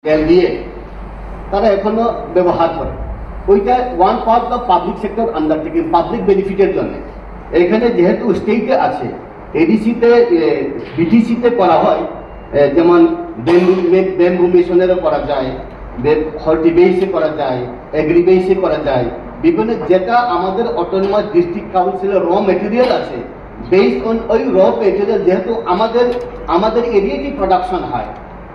তেল দিয়ে তারা এখনো ব্যবহার করে। ওইটা one part of public sector undertaking, public বেনিফিটের জন্য। এখানে যেহেতু স্টেটে আছে, এডিসিতে বিটিসিতে করা হয়, যেমন ব্যাম্বু মিশনেরও করা যায়, হর্টি বেসে করা যায়, এগ্রি বেসে করা যায়, বিভিন্ন যেটা আমাদের অটোনমাস ডিস্ট্রিক্ট কাউন্সিলের র মেটেরিয়াল আছে, বেসড অন ওই র মেটেরিয়াল যেহেতু আমাদের এরিয়াটি প্রোডাকশন হয়,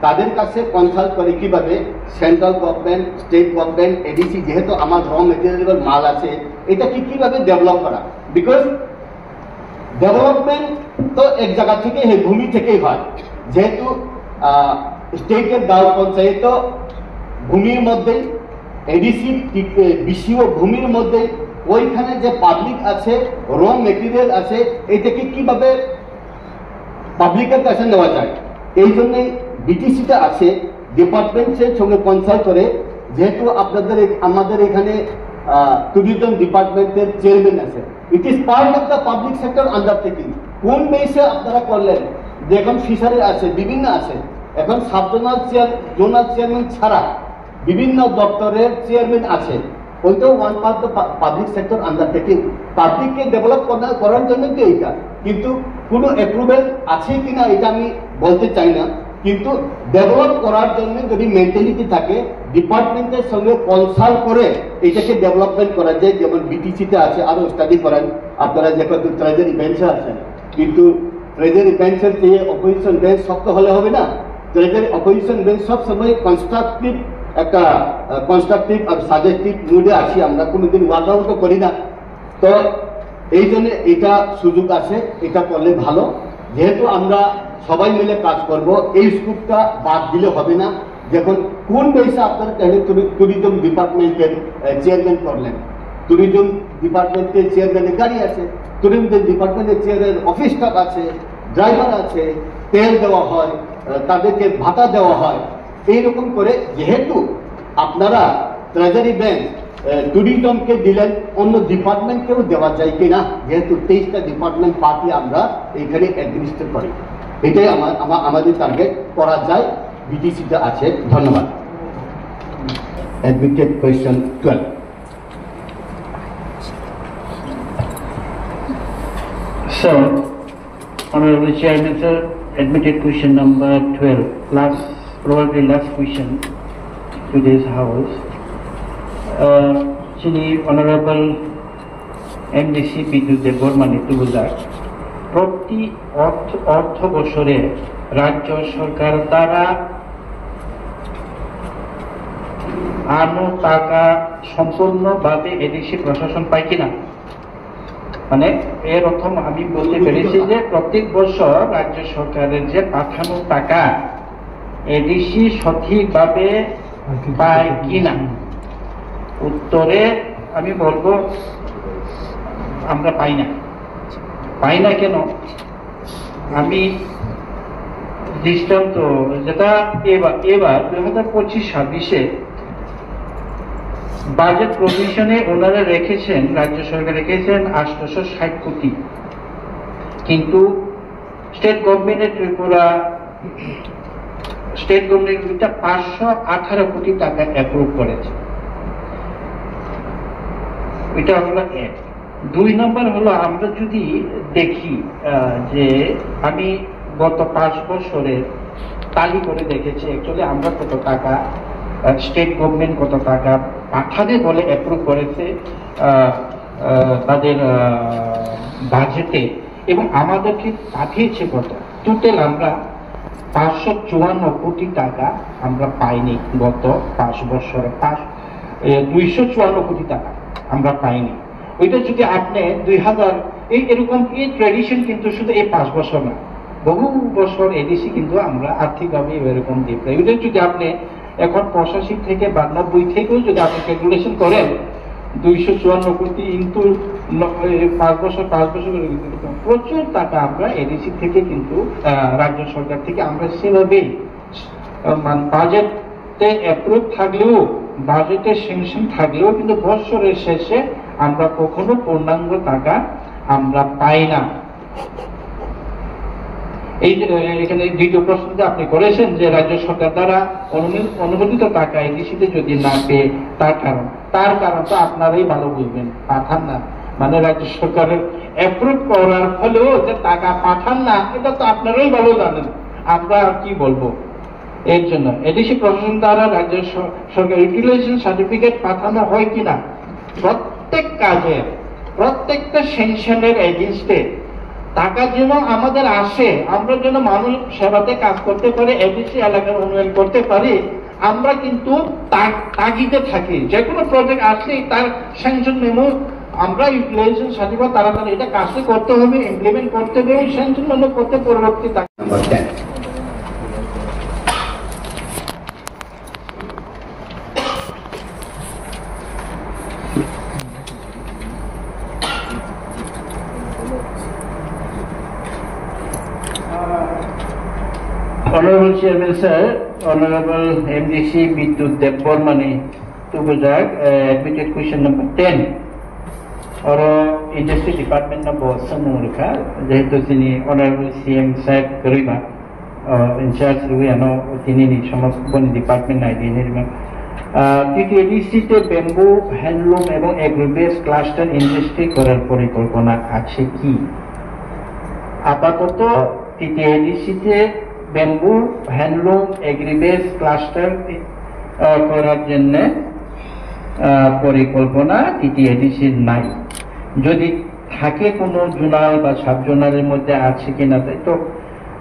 তাদের কাছে কনসাল্ট করে কিভাবে central government, state government, ADC যেহেতু আমার র মেটেরিয়াল মাল আছে, এটাকে কিভাবে ডেভেলপ করা। বিকজ ডেভেলপমেন্ট তো এক জায়গা থেকে ভূমি থেকেই হয়, যেহেতু স্টেটের গাঁও পঞ্চায়েত ভূমির মধ্যে, এডিসি বিসিও ভূমির মধ্যে, ওইখানে যে পাবলিক আছে, র মেটেরিয়াল আছে, এটাকে কিভাবে পাবলিকের কাছে নেওয়া যায়। এই জন্যই বিটিসিটা আছে, ডিপার্টমেন্টের সঙ্গে কনসাল্ট করে। যেহেতু আমাদের এখানে ট্যুরিজম ডিপার্টমেন্টের চেয়ারম্যান আছে, it is part of the public sector undertaking. কোন বেসে আপনারা করলেন, যে এখন ফিশারি আছে, বিভিন্ন আছে, এখন সাবজোনাল জোনাল চেয়ারম্যান ছাড়া বিভিন্ন দপ্তরের চেয়ারম্যান আছে, ওইটাও one part of public sector undertaking. পাবলিককে ডেভেলপ করার জন্য তো এইটা, কিন্তু কোনো অ্যাপ্রুভেল আছে কিনা এটা আমি বলতে চাই না, কিন্তু ডেভেলপ করার জন্য যদি মেন্টালিটি থাকে, ডিপার্টমেন্টের সঙ্গে কনসাল্ট করে এটাকে ডেভেলপমেন্ট করা যায়। যেমন বিটিসিতে আছে, আরো স্টাডি করেন আপনারা, যখন ট্রেজারি বেঞ্চে আছেন, কিন্তু ট্রেজারি বেঞ্চের চেয়ে অপোজিশন বেঞ্চ শক্ত হলে হবে না। ট্রেজারি অপোজিশন বেঞ্চ সবসময় কনস্ট্রাকটিভ আর সাজেস্টিভ মুডে আসি, আমরা কোনোদিন ওয়ার্ক আউটও করি না। তো এই জন্য এটা সুযোগ আছে, এটা করলে ভালো। যেহেতু আমরা সবাই মিলে কাজ করব, এই স্কোপটা বাদ দিলে হবে না। যখন কোন বেসে আপনারা ট্যুরিজম ডিপার্টমেন্টের চেয়ারম্যান করলেন, ট্যুরিজম ডিপার্টমেন্টের চেয়ারম্যানের গাড়ি আছে, ট্যুরিজম ডিপার্টমেন্টের চেয়ারের অফিস স্টাফ আছে, ড্রাইভার আছে, তেল দেওয়া হয়, তাদেরকে ভাতা দেওয়া হয়। এইরকম করে যেহেতু আপনারা ট্রেজারি ব্যাংক ট্যুরিজমকে দিলেন, অন্য ডিপার্টমেন্টকেও দেওয়া যায় কিনা, যেহেতু 23টা ডিপার্টমেন্ট পার্টি আমরা এইখানে অ্যাডমিনিস্ট্রেট করি, এটাই আমাদের টার্গেট। করা যায়, বিটিসিতে আছে। ধন্যবাদ। Admitted question 12। So, Honorable Chairman, sir, admitted question number 12, probably last question to this House. Actually, Honorable MDC বিদ্যুৎ বর্মানী তুবুজার প্রতি অর্থ বছরে রাজ্য সরকার দ্বারা আনো টাকা সম্পূর্ণভাবে এডিসি প্রশাসন পায় কিনা, মানে এর অর্থ আমি বলতে পেরেছি যে প্রত্যেক বছর রাজ্য সরকারের যে পাঠানো টাকা এডিসি সঠিকভাবে পায় কিনা। উত্তরে আমি বলবো আমরা পাই না। পাই না কেন, আমি দৃষ্টান্ত যেটা এবার 2025-26-এ বাজেট প্রভিশনে ওনারা রেখেছেন, রাজ্য সরকার রেখেছেন 860 কোটি, কিন্তু স্টেট গভর্নমেন্টের ত্রিপুরা স্টেট গভর্নমেন্ট 518 কোটি টাকা অ্যাপ্রুভ করেছে। এটা হলো এক। 2 নম্বর হলো, আমরা যদি দেখি যে আমি গত 5 বছরের তালি করে দেখেছি অ্যাকচুয়ালি আমরা কত টাকা, স্টেট গভর্নমেন্ট কত টাকা পাঠাবে বলে অ্যাপ্রুভ করেছে তাদের বাজেটে, এবং আমাদেরকে পাঠিয়েছে কত। টোটাল আমরা 554 কোটি টাকা আমরা পাইনি গত 5 বছরে। 254 কোটি টাকা আমরা পাইনি। ওইটা যদি আপনি 2000 এরকম এই ট্র্যাডিশন কিন্তু শুধু এই 5 বছর না, বহু বছর এডিসি কিন্তু আমরা আর্থিকভাবে এরকম দিই। ওইটা যদি আপনি এখন 85 থেকে 92 থেকেও যদি আপনি ক্যালকুলেশন করেন, 254 কোটি ইন্টু 5 বছর প্রচুর টাকা আমরা এডিসি থেকে কিন্তু রাজ্য সরকার থেকে আমরা সেভাবেই বাজেটে অ্যাপ্রুভ থাকলেও, বাজেটে স্যাংশন থাকলেও কিন্তু বছরের শেষে আমরা কখনো পূর্ণাঙ্গ টাকা আমরা পাই না। এই যে এখানে দ্বিতীয় প্রশ্নটা আপনি করেছেন যে রাজ্য সরকার দ্বারা অনুমোদিত টাকা এডিসিতে যদি না পেয়ে তার কারণ তো আপনারাই ভালো বুঝবেন, পাঠান না, মানে রাজ্য সরকারের অ্যাপ্রুভ করার ফলেও যে টাকা পাঠান না, এটা তো আপনারাই ভালো জানেন, আমরা আর কি বলবো। এর জন্য এডিসি প্রশাসন দ্বারা রাজ্য সরকার ইউটিলাইজেশন সার্টিফিকেট পাঠানো হয় কিনা, প্রত্যেক কাজে প্রত্যেকটা সেনশনের এগেইনস্টে টাকা যেন আমাদের আসে, আমরা যেন মানুষ সেবাতে কাজ করতে পারি, এডিসি এলাকার উন্নয়ন করতে পারি, আমরা কিন্তু তাগিদে থাকি। যে কোনো প্রজেক্ট আসলে তার স্যাংশন মেমো আমরা ইউটিলাইজেশন সার্টিফিকেট তাড়াতাড়ি এটা কাজে করতে হবে, ইমপ্লিমেন্ট করতে হবে, স্যাংশন মেমো করতে পরবর্তী number 10। Honorable Chairman Sir, Honorable MDC Bidyut Debbarmani Tubujak, admitted question number 10. और इंडस्ट्री डिपार्टमेंट ना बहुत समूह जेहेतु तिनी Honorable CM साहेब करीबा इंचार्ज रुई आनो तिनी नि समस्त बनी डिपार्टमेंट ना दिने रिमा टीटीएडीसी ते बेम्बू हैंडलूम एवं एग्रोबेस क्लास्टर इंडस्ट्री करार परिकल्पना आछे की आपातत टीटीएडीसी ते বেম্বু হ্যান্ডলুম এগ্রিবেস ক্লাস্টার করার জন্য পরিকল্পনা টিটিএডিসির নাই। যদি থাকে কোনো জোনাল বা সাব জোনালের মধ্যে আছে কিনা, তাই তো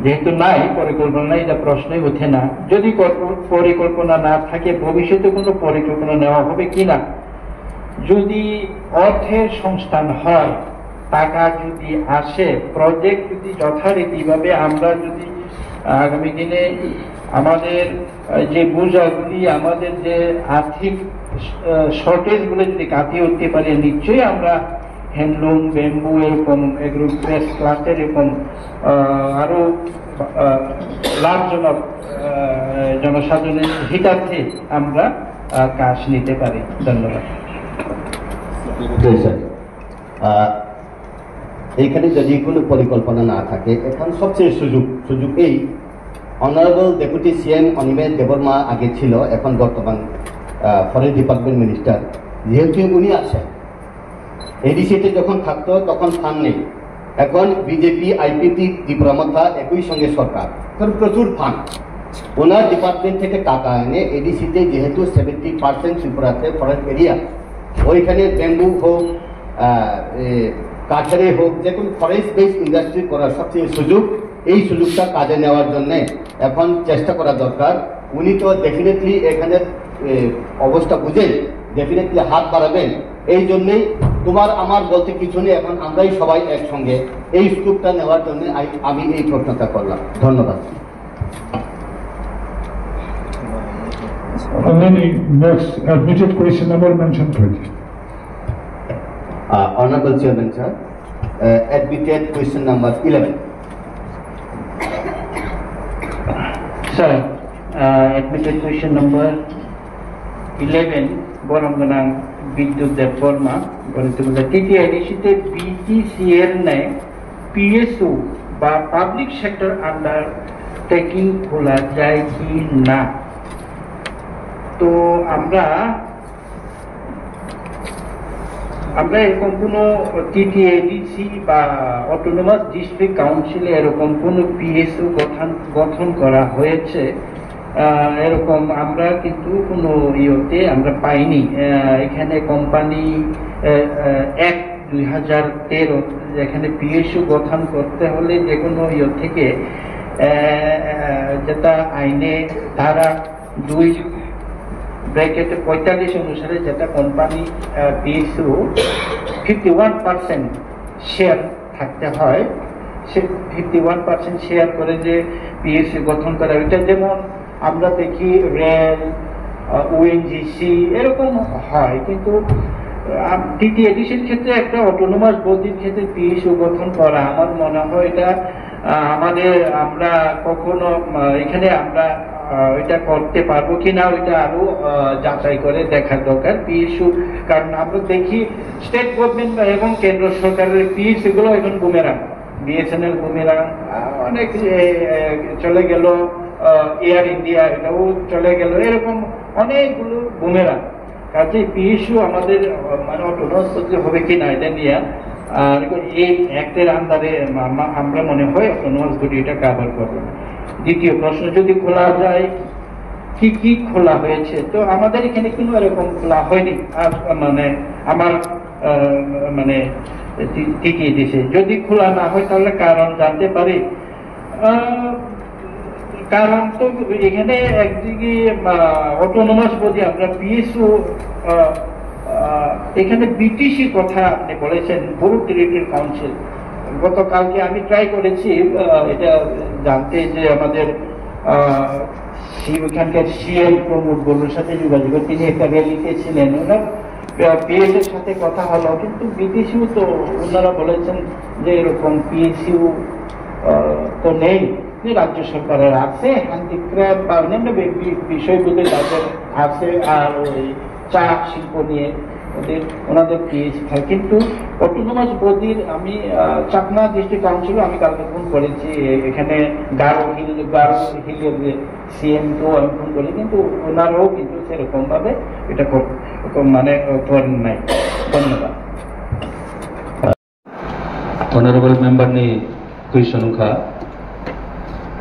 যেহেতু নাই পরিকল্পনা, এটা প্রশ্নই ওঠে না। যদি পরিকল্পনা না থাকে ভবিষ্যতে কোনো পরিকল্পনা নেওয়া হবে কিনা, যদি অর্থের সংস্থান হয়, টাকা যদি আসে, প্রজেক্ট যদি যথারীতিভাবে আমরা যদি আগামী দিনে আমাদের যে বোঝাগুলি, আমাদের যে আর্থিক শর্টেজ গুলো যদি কাটিয়ে উঠতে পারি, নিশ্চয়ই আমরা হ্যান্ডলুম বেম্বু এরকম এগ্রোবেস ক্লাস্টার এরকম আরো লাভজনক জনসাধারণের হিতার্থে আমরা কাজ নিতে পারি। ধন্যবাদ। এইখানে যদি কোনো পরিকল্পনা না থাকে, এখন সবচেয়ে সুযোগ এই honourable deputy CM Animesh Debbarma আগে ছিল, এখন বর্তমান ফরেস্ট ডিপার্টমেন্ট মিনিস্টার, যেহেতু উনি আছেন, এডিসিতে যখন থাকতো তখন ফান্ড নেই, এখন বিজেপি আইপিপি ত্রিপুরামথা একই সঙ্গে সরকার, কারণ প্রচুর ফান্ড ওনার ডিপার্টমেন্ট থেকে টাকা এনে এডিসিতে, যেহেতু 70% ত্রিপুরাতে ফরেস্ট এরিয়া, ওইখানে ব্যাম্বু হোক কাঠারে হোক, যে কোনো ফরেস্ট বেস ইন্ডাস্ট্রি করার সবচেয়ে সুযোগ, এই সুযোগটা কাজে নেওয়ার জন্য এখন চেষ্টা করা দরকার। উনি তো ডেফিনেটলি এখানে অবস্থা বুঝে ডেফিনেটলি হাত বাড়াবেন। এই জন্যেই তোমার আমার বলতে কিছু নেই, এখন আমরাই সবাই একসঙ্গে এই সুযোগটা নেওয়ার জন্য আমি এই প্রশ্নটা করলাম। ধন্যবাদ। Next, admitted question number mentioned, please. Honorable Chairman, sir, admitted question number 11. Sir, admitted question number 11, Boramganang Bidyut Debbarma, টিটিআইডিসিতে বিটিসিএর ন্যায় পিএসও বা পাবলিক সেক্টর আন্ডারটেকিং খোলা যায় কি না। তো আমরা এরকম কোনো টিটিএডিসি বা অটোনোমাস ডিস্ট্রিক্ট কাউন্সিলে এরকম কোনো পিএসও গঠন করা হয়েছে, এরকম আমরা কিন্তু কোনো ইয়েতে আমরা পাইনি। এখানে কোম্পানি অ্যাক্ট 2013 যেখানে পিএসও গঠন করতে হলে যে কোনো ইয়ে থেকে যেটা আইনে ধারা 2(45) অনুসারে যেটা কোম্পানি পিএসও 51% শেয়ার থাকতে হয়, সে 51% শেয়ার করে যে পিএসও গঠন করা, এটা যেমন আমরা দেখি রেল, ওএনজিসি এরকম হয়, কিন্তু টিটিএডিসির ক্ষেত্রে একটা অটোনোমাস বডির ক্ষেত্রে পিএসও গঠন করা আমার মনে হয় এটা আমরা কখনো এখানে আমরা এটা করতে পারবো কিনা ওইটা আরো যাচাই করে দেখার দরকার পিএসও। কারণ আমরা দেখি স্টেট গভর্নমেন্ট এবং কেন্দ্র সরকারের পিএসও গুলো এখন বুমেরাং, বিএসএনএল বুমেরাং, অনেক চলে গেল, এয়ার ইন্ডিয়া এটাও চলে গেল, এরকম অনেকগুলো বুমেরাং। কাজে পিএসইউ আমাদের মানে অটোনমাস করতে হবে কিনা এটা নিয়ে আর এই অ্যাক্টের আন্ডারে আমরা মনে হয় অটোনমাস বডি এটা কাভার করবে না। দ্বিতীয় প্রশ্ন, যদি খোলা যায় কি কি খোলা হয়েছে, তো আমাদের এখানে কিন্তু এরকম খোলা হয়নি। আর মানে আমার মানে ঠিকই দিছে, যদি খোলা না হয় তাহলে কারণ জানতে পারি। কারণ তো এখানে একদিকে অটোনমাস বডি আমরা পিএসইউ, এখানে বিটিসি কথা আপনি বলেছেন, বড় টেরিটরি কাউন্সিল। গতকালকে আমি ট্রাই করেছি এটা জানতে যে আমাদের ওইখানকার সিএম প্রমোদ বড়ুর সাথে যোগাযোগ, তিনি একটা র্যালিতে ছিলেন, ওনার পিএস এর সাথে কথা হলো, কিন্তু বিদেশিও তো ওনারা বলেছেন যে এরকম পিএসইউ তো নেই, যে রাজ্য সরকারের আছে, হ্যান্ডিক্রাফট বা অন্যান্য বিষয়গুলো তাদের আছে, আর ওই চা শিল্প নিয়ে ওনাদের পিএসি থাকে। কিন্তু অটোনমাস বডির আমি চাকমা ডিস্ট্রিক্ট কাউন্সিলও আমি কালকে ফোন করেছি, এখানে গারো হিলের সিএম কেও আমি ফোন করি, কিন্তু ওনারাও কিন্তু সেরকম ভাবে এটা মানে করেন নাই। ধন্যবাদ। Honorable member ni question ka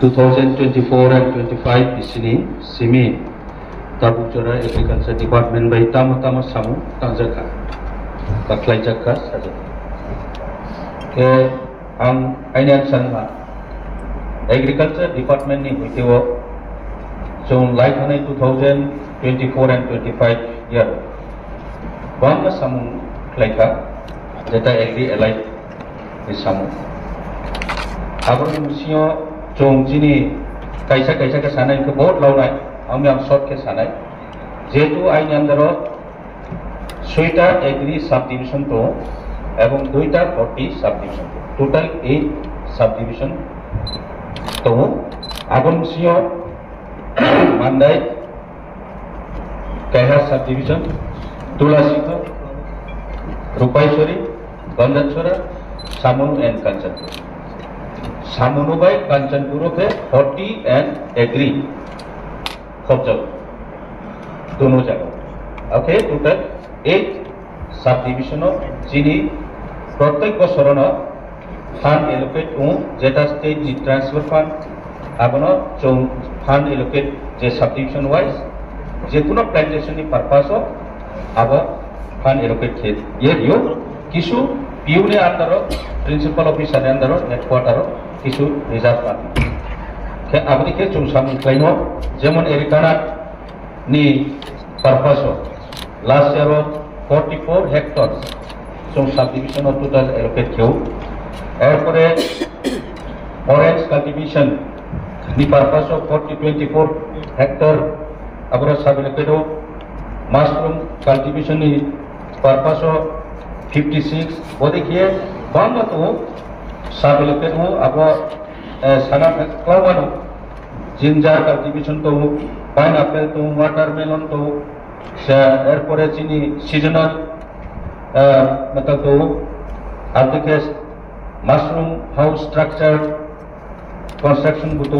2024 and 25 di sini simi Tabukjora Agriculture Department by tama samu tangjaka kaklaijaka saja ke ang ainian sanma Agriculture Department ni hoitewo jong like hone 2024 and 25 year bangga samu klaika jeta agri allied di samu abor musio jong jini kaisa ke sanai ke बहुत launai আমি short কে সানাই যেহেতু আইন আন্দার 6টা agri sub division তো এবং 2টা 40 sub division total 8 sub division তো আগুন সিও মান্দাই কেহা সাব ডিভিশন তুলাসিত রূপাইশ্বরী গঞ্জাছড়া সামনু এন্ড কাঞ্চনপুর সামনু বাই কাঞ্চনপুর के 40 एंड एग्री दोनों जगह ओके टोटल 8 सब डिविजन जिनी प्रत्येक बছर फांड एलोकेट जेटा स्टेट जी ट्रांसफर फांड आबनो जो फांड एलोकेट जे सब डिविजन वाइज जेकुनो प्लांटेशन नि पर्पस अब फांड एलोकेट थे ये दियो किछु पीयू ने अंदर प्रिंसिपल ऑफिसर ने अंदर हेडक्वार्टर किछु रिजर्व फांड के abdi ke chung samu klaino jemon erikana ni purpose last year 44 hectares chung subdivision of total allocate keu erpore orange cultivation ni purpose of 24 hectare abro sub allocate mushroom cultivation ni purpose of 56 wo dekhiye bangla to sub allocate ho abo Sana क्लावानो जिंजार cultivation तो pineapple तो watermelon तो एरपरे चिनी seasonal मतलब तो आर्थिके mushroom house structure construction बुतो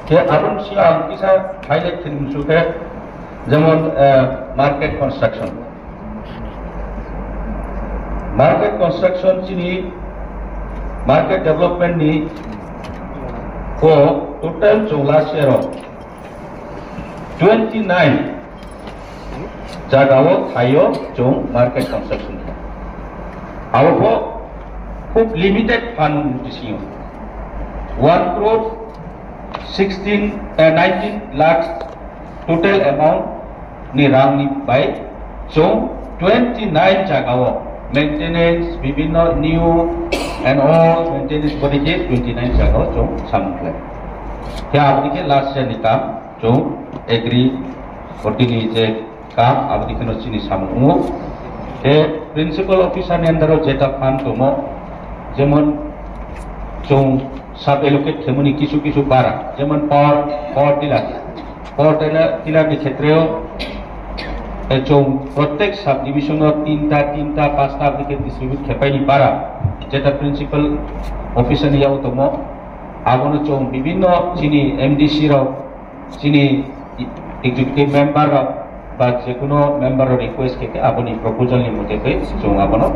के आबन सिया किसा highlight थिंसुके जेमन market construction चिनी मार्केट डेवलपमेंट नि को टोटल जो लास्ट ईयर 29 जगह थायो जो मार्केट कंस्ट्रक्शन अब खूब लिमिटेड फंड दिसियो 1 crore 19 लाख टोटल अमाउंट नि रां नि बाय जो 29 जगह मेंटेनेंस विभिन्न new and all maintenance body ke 29 jagah jo sample kya abdi ke last year ni kam jo agri body ni je kam abdi ke no chini samu ke principal officer ni andar jeta fund to mo jemon jo sub allocate themuni kisu para jemon power tila ke khetreo जो प्रत्येक sub division 3टा 5टा आपके distribute खेपाई नहीं पारा जेटा principal অফিসারিয়াও দङ আবনো চং বিভিন্ন চিনি MDC রাও চিনি এক্সিকিউটিভ মেম্বার রাও বা যে কোনো মেম্বার রিকোয়েস্ট কে আবনি প্রপোজাল নি মতে কে চং আবনো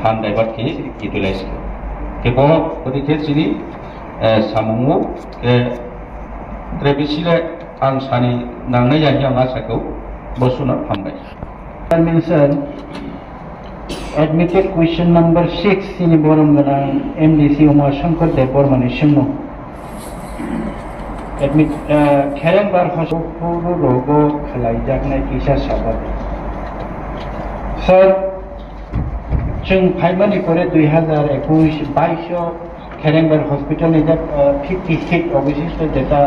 ফান্ড ডাইভার্ট কে ইউটিলাইজ কে বহ ওদিকে চিনি সামুমু কে ट्रेबिसिले आं सानि नांनाय जाहि आं आसाखौ बसुना हामबाय Mention admitted question number 6 in Boromgana MDC Umar Shankar Depormani Shimo admit Karen Bar Hospital logo Khalaijakna Kisha Sabat Sir Chung Paimani Kore 2021 Karen Bar Hospital is at 56 obviously data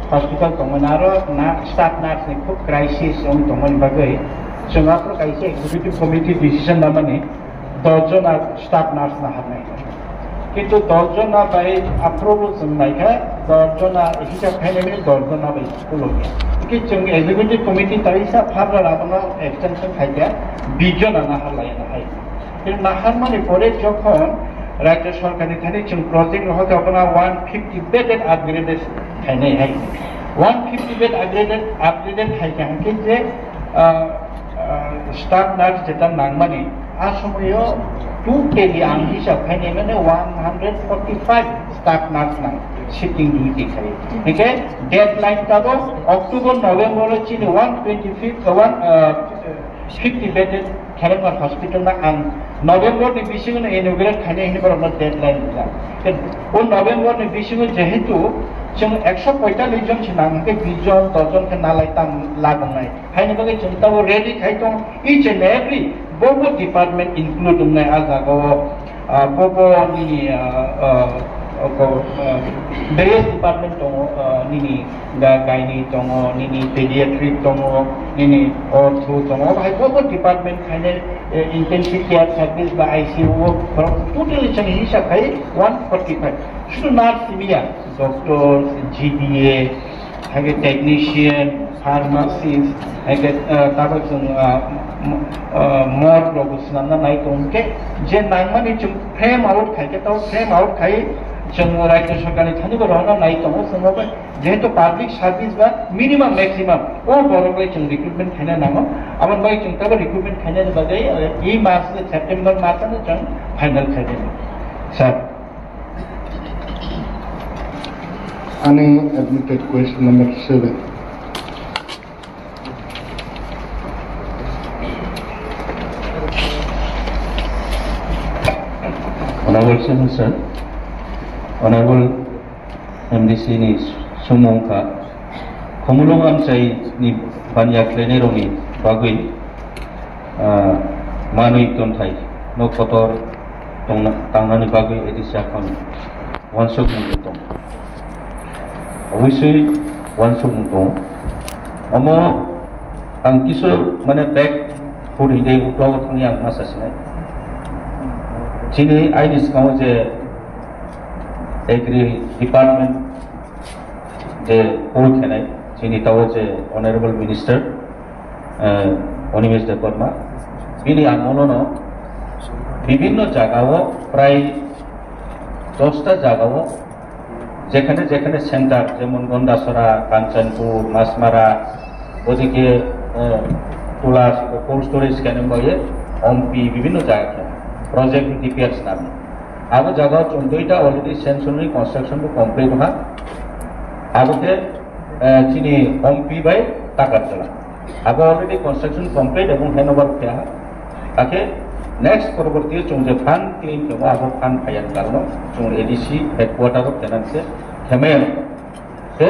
hospital Tomanaro staff nurse ni খুব crisis on Toman Bagay Singapore kaise executive committee decision na mane 10 John staff nurse na harnai kintu 10 John na bai approval sunai kha 10 John na hisab khaine mene 10 jon na bai kulo ki chung executive committee taisa phabra rabana extension khaika 20 John na harlai na hai kin na har mane pore jokhon রাজ্য সরকারি থানে chung project হতে আপনা 150 bedded upgraded থানে hai 150 bed upgraded থাইকা হাকি যে staff nurse যেটা নাংমানি আ সময়ও 2 KG আং হিসাব খাইনে মানে 145 staff nurse নাং শিফটিং ডিউটি খাই ওকে ডেডলাইন তাবো অক্টোবর নভেম্বর চিনি 50 bedded Karen Hospital na ang November ni bising na inaugurate khane hini par amra deadline dila o November ni bising jehetu chung 145 jon chinang ke 20 jon 10 jon ke nalai tam lagang nai haine bage chunta wo ready khai tong each and every bobo department include nai azago bobo ni various department tongo nini gynae tongo nini pediatric tongo nini ortho tongo bhai bobo department khane intensive care service ba ICU totally change hisab khai 145 should not simia doctors GDA hage technician pharmacist hage tabak chung more professional na nai tongke je nangmani chung frame out khai ke tau frame out khai chung রাজ্য সরকারি Thani বা রহনা নাই তো সম্ভব যেহেতু public service বা minimum maximum ও বড় করে chung রিক্রুটমেন্ট খাইনা নামো আমার বাই chung তবে রিক্রুটমেন্ট খাইনা বাদে এই মাসে সেপ্টেম্বর মাসে chung ফাইনাল খাইনা sir Unadmitted question number 7. Honorable Sir, Honorable MDC ni sumongka khomulong amchai ni banya klene roni bagui manui tonthai no kotor tangnani bagui edisya khon wansok mungtong obviously wansok mungtong amo ang kiso mane back huri dei uplaw thang yang masasne chini ainis kaw je Agri Department যে পৌঁছায় যিনি তাও যে honourable minister Animesh Debbarma তিনি আন্দোলন বিভিন্ন জায়গাও প্রায় 10টা জায়গাও যেখানে যেখানে সেন্টার যেমন গন্ডাছড়া কাঞ্চনপুর মাছমারা ওদিকে তুলা কোল্ড স্টোরেজ কেন বয়ে অম্পি বিভিন্ন জায়গায় প্রজেক্ট ডিপিআরস নামে आगो जगह 2टा ऑलरेडी सेंसनरी कंस्ट्रक्शन को कंप्लीट हुआ आगोते चिनी ओमपी बाय टाकाचला आगो ऑलरेडी कंस्ट्रक्शन कंप्लीट एवं हैंडओवर किया आके नेक्स्ट परवर्ती चोंजे फान क्लीन के आगो फान फायन कारण चों एडीसी हेडक्वार्टर केनान से हेमेन से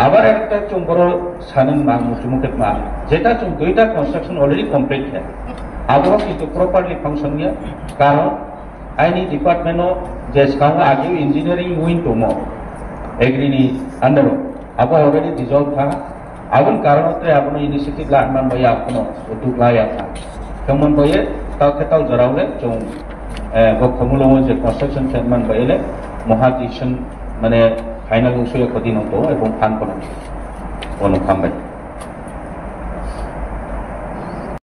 আবার একটা চোं বড় সানন मा मुचुमुके मा যেটা চোं 2টা कंस्ट्रक्शन ऑलरेडी कंप्लीट है आगो কিন্তু प्रॉपर्ली फंक्शन किया कारण आईनी डिपार्टमेंट जे सिगाङाव आगे इंजीनियरिंग विंग दङ एग्रीनि आन्डाराव आबो अलरेडी डिजल्व था आबोन कारणते आबोन इनिशिएटिभ लामान बाय आबोन दुग्लाया था तमन बाय ताकेताव जरावले जों गखमुलो जे कंस्ट्रक्शन चेयरमैन बायले महादिशन माने फाइनल उसुया कदिनो तो एवं फान कोना ono खामबाय